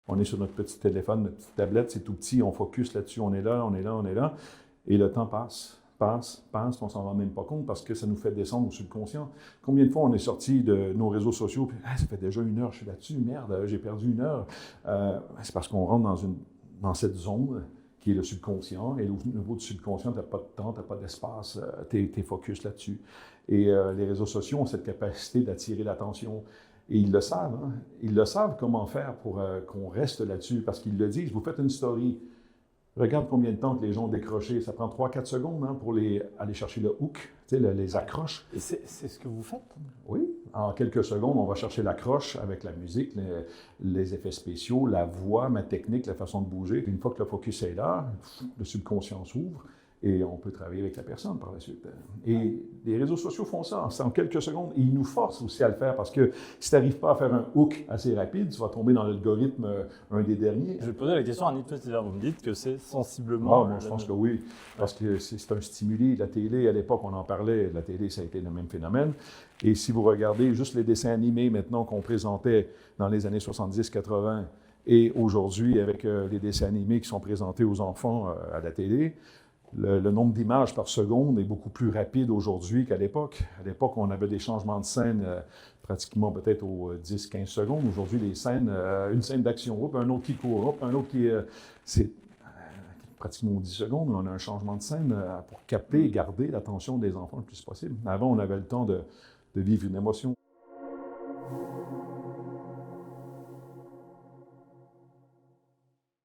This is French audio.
On est sur notre petit téléphone, notre petite tablette, c'est tout petit, on focus là-dessus, on est là, on est là, on est là. Et le temps passe, on s'en rend même pas compte parce que ça nous fait descendre au subconscient. Combien de fois on est sorti de nos réseaux sociaux, puis ça fait déjà 1 heure, je suis là-dessus, merde, j'ai perdu 1 heure. C'est parce qu'on rentre dans cette zone qui est le subconscient, et au niveau du subconscient, tu n'as pas de temps, tu n'as pas d'espace, tu es focus là-dessus. Et les réseaux sociaux ont cette capacité d'attirer l'attention. Et ils le savent, hein? Ils le savent comment faire pour qu'on reste là-dessus, parce qu'ils le disent. Vous faites une story, regarde combien de temps que les gens ont décroché. Ça prend 3-4 secondes hein, pour aller chercher le hook, tu sais, les accroches. Et c'est ce que vous faites? Oui, en quelques secondes, on va chercher l'accroche avec la musique, les effets spéciaux, la voix, ma technique, la façon de bouger. Une fois que le focus est là, le subconscient s'ouvre et on peut travailler avec la personne par la suite. Et les réseaux sociaux font ça, c'est en quelques secondes. Et ils nous forcent aussi à le faire parce que si tu n'arrives pas à faire un hook assez rapide, tu vas tomber dans l'algorithme un des derniers. Je vais poser la question à Annie, vous me dites que c'est sensiblement... Moi, je pense que oui, parce que c'est un stimuli. La télé, à l'époque, on en parlait, la télé, ça a été le même phénomène. Et si vous regardez juste les dessins animés maintenant qu'on présentait dans les années 70-80 et aujourd'hui avec les dessins animés qui sont présentés aux enfants à la télé, le nombre d'images par seconde est beaucoup plus rapide aujourd'hui qu'à l'époque. À l'époque, on avait des changements de scène pratiquement peut-être aux 10-15 secondes. Aujourd'hui, les scènes, une scène d'action, un autre qui court, un autre qui... c'est pratiquement aux 10 secondes, on a un changement de scène pour capter et garder l'attention des enfants le plus possible. Avant, on avait le temps de vivre une émotion.